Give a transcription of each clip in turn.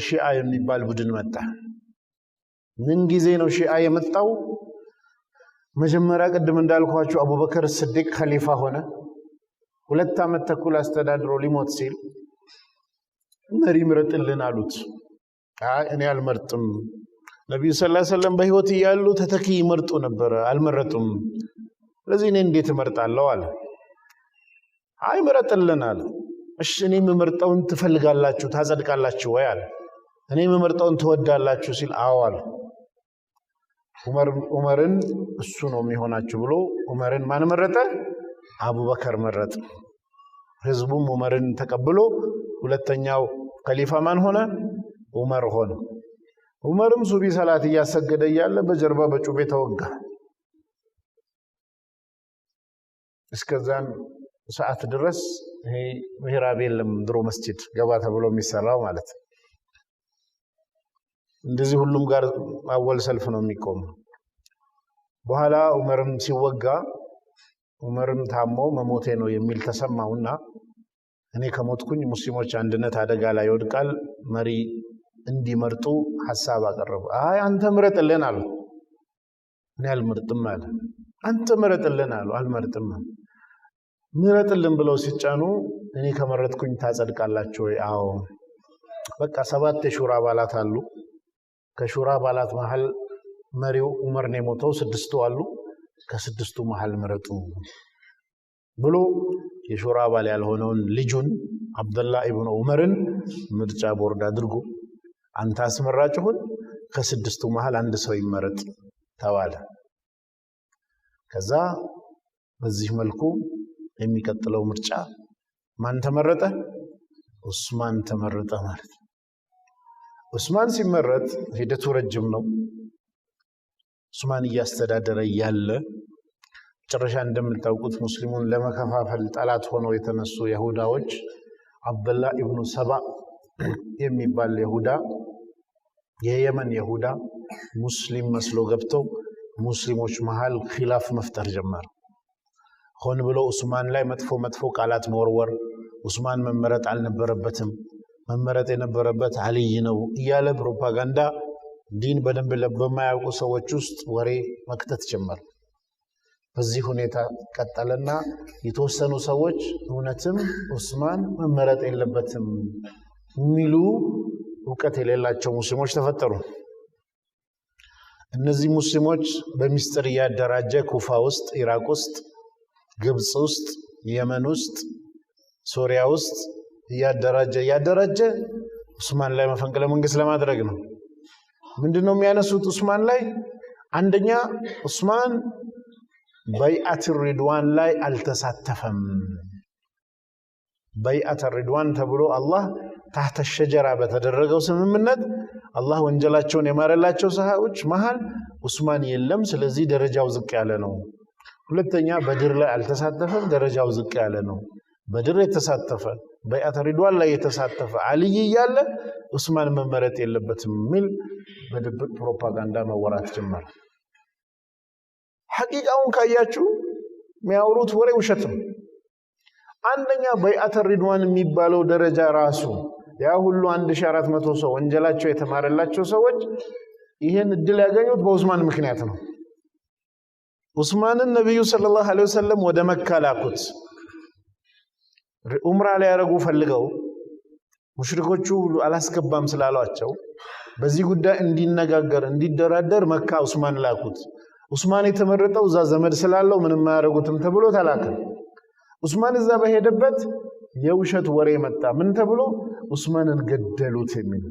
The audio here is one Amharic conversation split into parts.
ሺዓ የሚባል ቡድን መጣ። ምን ጊዜ ነው ሺዓ የመጣው? መጀመሪያ ቅድም እንዳልኳችሁ አቡበከር ስዲቅ ኸሊፋ ሆነ። 2 ዓመት ተኩል አስተዳድሮ ሊሞት ሲል መሪ ምረጥልን አሉት። እኔ አልመርጥም። ነብዩ ሰለላሁ ዐለይሂ ወሰለም በህይወት እያሉ ተተኪ ይመርጡ ነበር፣ አልመረጡም። ስለዚህ እኔ እንዴት እመርጣለሁ አለ። ምረጥልን አለ። እሺ እኔ የምመርጠውን ትፈልጋላችሁ ታጸድቃላችሁ ወይ አለ። እኔ የምመርጠውን ትወዳላችሁ ሲል አዎ አለ። ዑመርን እሱ ነው የሚሆናችሁ ብሎ ዑመርን ማን መረጠ? አቡበከር መረጠ። ህዝቡም ዑመርን ተቀብሎ ሁለተኛው ኸሊፋ ማን ሆነ? ዑመር ሆነ። ዑመርም ሱቢ ሰላት እያሰገደ ያለ በጀርባ በጩቤ ተወጋ። እስከዛን ሰዓት ድረስ ይሄ ምሕራብ የለም፣ ድሮ መስጂድ ገባ ተብሎ የሚሰራው ማለት ነው። እንደዚህ ሁሉም ጋር አወል ሰልፍ ነው የሚቆም። በኋላ ዑመርም ሲወጋ ዑመርም ታሞ መሞቴ ነው የሚል ተሰማውና እኔ ከሞትኩኝ ሙስሊሞች አንድነት አደጋ ላይ ይወድቃል፣ መሪ እንዲመርጡ ሐሳብ አቀረበ። አንተ ምረጥልን አሉ። እኔ አልመርጥም አለ። አንተ ምረጥልን አሉ። አልመርጥም። ምረጥልን ብለው ሲጫኑ እኔ ከመረጥኩኝ ታጸድቃላችሁ ወይ? አዎ። በቃ 7 የሹራ አባላት አሉ። ከሹራ አባላት መሃል መሪው ዑመር ነው የሞተው፣ 6ቱ አሉ። ከ6ቱ መሃል ምረጡ ብሎ የሹራ አባል ያልሆነውን ልጁን አብደላህ ኢብኑ ዑመርን ምርጫ ቦርድ አድርጎ አንተ አስመራጭ ሁን፣ ከ6ቱ መሃል አንድ ሰው ይመረጥ ተባለ። ከዛ በዚህ መልኩ የሚቀጥለው ምርጫ ማን ተመረጠ? ዑስማን ተመረጠ ማለት ነው። ዑስማን ሲመረጥ ሂደቱ ረጅም ነው። ዑስማን እያስተዳደረ ያለ መጨረሻ እንደምታውቁት ሙስሊሙን ለመከፋፈል ጠላት ሆነው የተነሱ ይሁዳዎች አብደላህ ኢብኑ ሰባ የሚባል ይሁዳ የየመን ይሁዳ ሙስሊም መስሎ ገብተው ሙስሊሞች መሃል ኺላፍ መፍጠር ጀመሩ። ሆን ብሎ ዑስማን ላይ መጥፎ ቃላት መወርወር፣ ዑስማን መመረጥ አልነበረበትም፣ መመረጥ የነበረበት አልይ ነው እያለ ፕሮፓጋንዳ ዲን በደንብ በማያውቁ ሰዎች ውስጥ ወሬ መክተት ጀመሩ። በዚህ ሁኔታ ቀጠለና የተወሰኑ ሰዎች እውነትም ዑስማን መመረጥ የለበትም የሚሉ ዕውቀት የሌላቸው ሙስሊሞች ተፈጠሩ። እነዚህ ሙስሊሞች በሚስጥር ያደራጀ ኩፋ ውስጥ፣ ኢራቅ ውስጥ፣ ግብጽ ውስጥ፣ የመን ውስጥ፣ ሶሪያ ውስጥ ያደራጀ ዑስማን ላይ መፈንቅለ መንግስት ለማድረግ ነው። ምንድነው የሚያነሱት ዑስማን ላይ? አንደኛ ዑስማን በይዓት ሪድዋን ላይ አልተሳተፈም። በይዓት ሪድዋን ተብሎ አላህ ታህተ ሸጀራ በተደረገው ስምምነት አላህ ወንጀላቸውን የማረላቸው ሰሃቦች መሃል ዑስማን የለም። ስለዚህ ደረጃው ዝቅ ያለ ነው። ሁለተኛ በድር ላይ አልተሳተፈም፣ ደረጃው ዝቅ ያለ ነው። በድር የተሳተፈ በይዓት ሪድዋን ላይ የተሳተፈ አልይ እያለ ዑስማን መመረጥ የለበትም የሚል በድብቅ ፕሮፓጋንዳ መወራት ጀመረ። ሐቂቃውን ካያችሁ የሚያወሩት ወሬ ውሸት ነው። አንደኛ በይዓት ሪድዋን የሚባለው ደረጃ ራሱ ያ ሁሉ 1400 ሰው ወንጀላቸው የተማረላቸው ሰዎች ይሄን እድል ያገኙት በዑስማን ምክንያት ነው። ዑስማንን ነብዩ ሰለላሁ ዐለይሂ ወሰለም ወደ መካ ላኩት። ዑምራ ላይ ያረጉ ፈልገው ሙሽሪኮቹ አላስገባም ስላሏቸው በዚህ ጉዳይ እንዲነጋገር እንዲደራደር መካ ዑስማን ላኩት። ዑስማን የተመረጠው እዛ ዘመድ ስላለው ምንም ማያረጉትም ተብሎ ተላከ። ዑስማን እዛ በሄደበት የውሸት ወሬ መጣ። ምን ተብሎ? ዑስማንን ገደሉት የሚል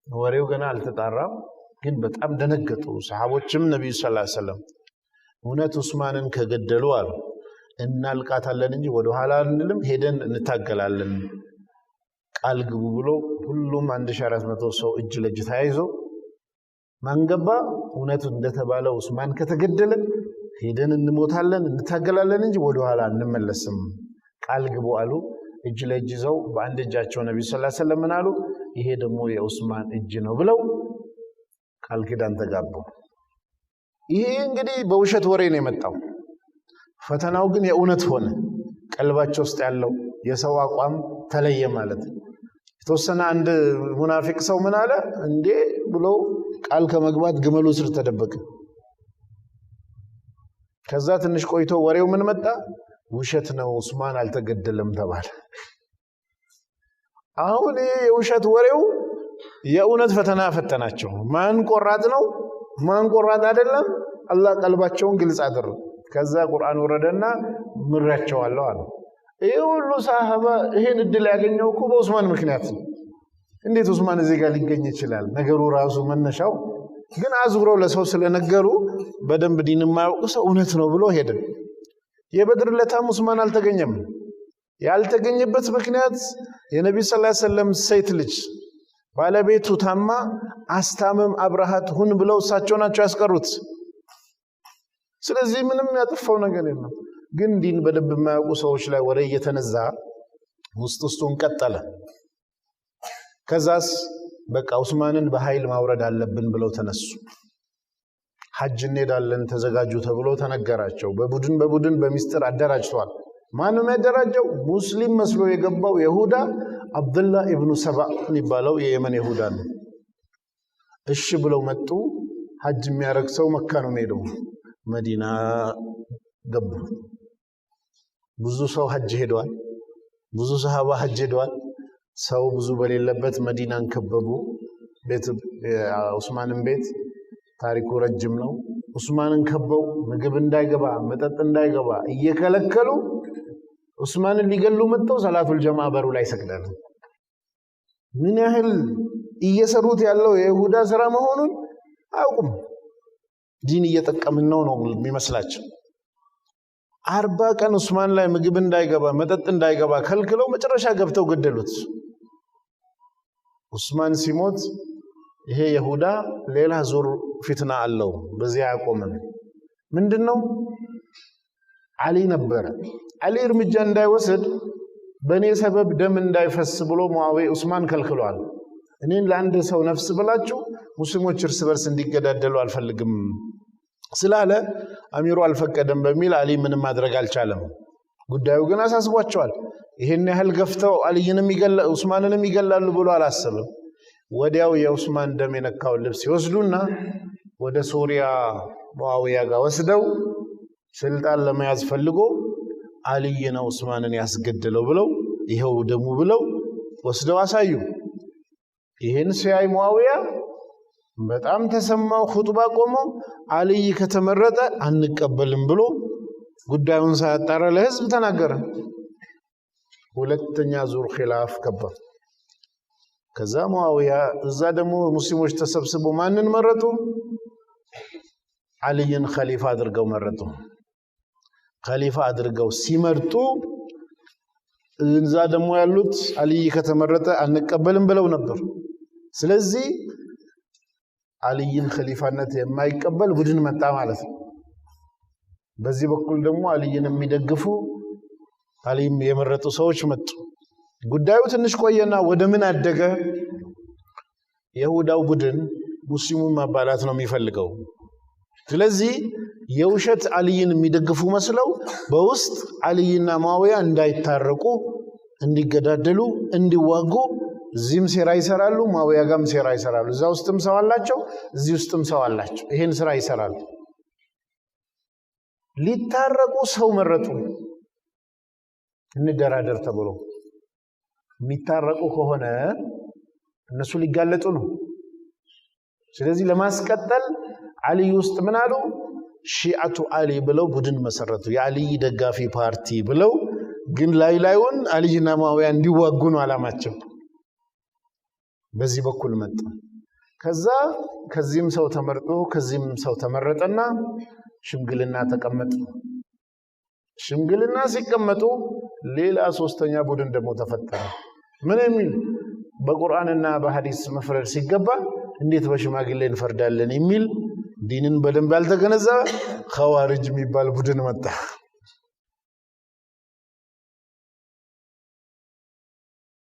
ወሬው ገና አልተጣራም። ግን በጣም ደነገጡ ሰሃቦችም ነብዩ ሰለላሁ ዐለይሂ ወሰለም እውነት ዑስማንን ከገደሉ አሉ እናልቃታለን እንጂ ወደ ኋላ አንልም፣ ሄደን እንታገላለን ቃል ግቡ ብሎ ሁሉም 1400 ሰው እጅ ለእጅ ተያይዞ ማንገባ እውነቱ እንደተባለው ዑስማን ከተገደለ ሄደን እንሞታለን እንታገላለን እንጂ ወደ ኋላ እንመለስም ቃል ግቡ አሉ። እጅ ለእጅ ይዘው በአንድ እጃቸው ነብዩ ሰለላሁ ዐለይሂ ወሰለም ምን አሉ? ይሄ ደግሞ የዑስማን እጅ ነው ብለው ቃል ኪዳን ተጋቡ። ይሄ እንግዲህ በውሸት ወሬ ነው የመጣው። ፈተናው ግን የእውነት ሆነ። ቀልባቸው ውስጥ ያለው የሰው አቋም ተለየ ማለት ነው። የተወሰነ አንድ ሙናፊቅ ሰው ምን አለ እንዴ ብሎ ቃል ከመግባት ግመሉ ስር ተደበቀ ከዛ ትንሽ ቆይቶ ወሬው ምን መጣ ውሸት ነው ዑስማን አልተገደለም ተባለ አሁን የውሸት ወሬው የእውነት ፈተና ፈተናቸው ማን ቆራጥ ነው ማን ቆራጥ አይደለም አላህ ቀልባቸውን ግልጽ አደረገ ከዛ ቁርአን ወረደና ምራቸዋለሁ አለ ይሁሉ ሰሃባ ይሄን እድል ያገኘው እኮ በዑስማን ምክንያት ነው እንዴት ዑስማን እዚህ ጋር ሊገኝ ይችላል ነገሩ ራሱ መነሻው ግን አዝብረው ለሰው ስለነገሩ በደንብ ዲን ማያውቁ ሰው እውነት ነው ብሎ ሄደ የበድር ለታም ዑስማን አልተገኘም ያልተገኘበት ምክንያት የነብዩ ሰለላሁ ዐለይሂ ወሰለም ሴት ልጅ ባለቤቱ ታማ አስታመም አብራሃት ሁን ብለው እሳቸው ናቸው ያስቀሩት ስለዚህ ምንም ያጠፋው ነገር የለም ግን ዲን በደንብ የማያውቁ ሰዎች ላይ ወሬ እየተነዛ ውስጡን ቀጠለ ከዛስ በቃ ዑስማንን በኃይል ማውረድ አለብን ብለው ተነሱ ሐጅ እንሄዳለን ተዘጋጁ ተብሎ ተነገራቸው በቡድን በሚስጥር አደራጅቷል ማንም ያደራጀው ሙስሊም መስሎ የገባው ይሁዳ አብዱላህ ኢብኑ ሰባ ይባላል የየመን ይሁዳ ነው እሺ ብለው መጡ ሐጅ የሚያረግ ሰው መካ ነው ሄደው መዲና ገቡ ብዙ ሰው ሐጅ ሄዷል ብዙ ሰሃባ ሐጅ ሄዷል ሰው ብዙ በሌለበት መዲናን ከበቡ ቤት ዑስማንን ቤት ታሪኩ ረጅም ነው ዑስማንን ከበው ምግብ እንዳይገባ መጠጥ እንዳይገባ እየከለከሉ ዑስማንን ሊገሉ መጥተው ሰላቱል ጀማዓ በሩ ላይ ሰግደው ምን ያህል እየሰሩት ያለው የይሁዳ ስራ መሆኑን አያውቁም ዲን እየተጠቀምን ነው የሚመስላቸው 40 ቀን ዑስማን ላይ ምግብ እንዳይገባ መጠጥ እንዳይገባ ከልክለው መጨረሻ ገብተው ገደሉት ዑስማን ሲሞት ይሄ ይሁዳ ሌላ ዙር ፊትና አለው በዚያ ያቆመን ምንድነው አሊ ነበር አሊ እርምጃ እንዳይወስድ በኔ ሰበብ ደም እንዳይፈስ ብሎ ሙአዊያ ዑስማን ከልክሏል እኔን ለአንድ ሰው ነፍስ ብላችሁ ሙስሊሞች እርስ በርስ እንዲገዳደሉ አልፈልግም ስላለ አሚሩ አልፈቀደም በሚል አሊ ምንም ማድረግ አልቻለም ጉዳዩ ግን አሳስቧቸዋል ይሄን ያህል ገፍተው አሊንም ይገላሉ ዑስማንንም ይገላሉ ብሎ አላሰበም ወዲያው የዑስማን ደም የነካው ልብስ ይወስዱና ወደ ሶሪያ ሙአዊያ ጋር ወስደው ስልጣን ለመያዝ ፈልጎ አሊ ነው ዑስማንን ያስገደለው ብለው ይሄው ደሙ ብለው ወስደው አሳዩ ይሄን ሲያይ ሙአዊያ በጣም ተሰማው ኹጥባ ቆሞ አሊ ከተመረጠ አንቀበልም ብሎ ጉዳዩን ሳያጣራ ለህዝብ ተናገረ ሁለተኛ ዙር ኺላፍ ከበር ከዛ ሙአዊያ እዛ ደግሞ ሙስሊሞች ተሰብስበው ማንን መረጡ አሊን ኸሊፋ አድርገው መረጡ ኸሊፋ አድርገው ሲመርጡ እዛ ደግሞ ያሉት አሊ ከተመረጠ አንቀበልም ብለው ነበር ስለዚህ አሊን ኸሊፋነት የማይቀበል ቡድን መጣ ማለት ነው በዚህ በኩል ደግሞ አሊን የሚደግፉ አሊም የመረጡ ሰዎች መጡ ጉዳዩ ትንሽ ቆየና ወደ ምን አደገ ይሁዳው ቡድን ሙስሊሙን ማባላት ነው የሚፈልገው ስለዚህ የውሸት አሊን የሚደግፉ መስለው በውስጥ አሊና ሙአዊያ እንዳይታረቁ እንዲገዳደሉ እንዲዋጉ እዚህም ሴራ ይሰራሉ ሙአዊያ ጋርም ሴራ ይሰራሉ እዛ ውስጥም ሰው አላቸው እዚህ ውስጥም ሰው አላቸው ይሄን ስራ ይሰራሉ ሊታረቁ ሰው መረጡ እንደራደር ተብሎ የሚታረቁ ከሆነ እነሱ ሊጋለጡ ነው ስለዚህ ለማስቀጠል አሊ ውስጥ ምን አሉ ሺዓቱ አሊ ብለው ቡድን መሰረቱ የአሊ ደጋፊ ፓርቲ ብለው ግን ላይላዩን አሊና ሙአዊያ እንዲዋጉ ነው አላማቸው በዚህ በኩል መጣ ከዚህም ሰው ተመርጦ ከዚህም ሰው ተመረጠና ሽምግልና ተቀመጡ ሽምግልና ሲቀመጡ ሌላ ሶስተኛ ቡድን ደግሞ ተፈጠረ ምን የሚል በቁርአንና በሐዲስ መፍረድ ሲገባ እንዴት በሽማግሌ እንፈርዳለን የሚል ዲንን በደንብ ያልተገነዘበ ኸዋሪጅ የሚባል ቡድን መጣ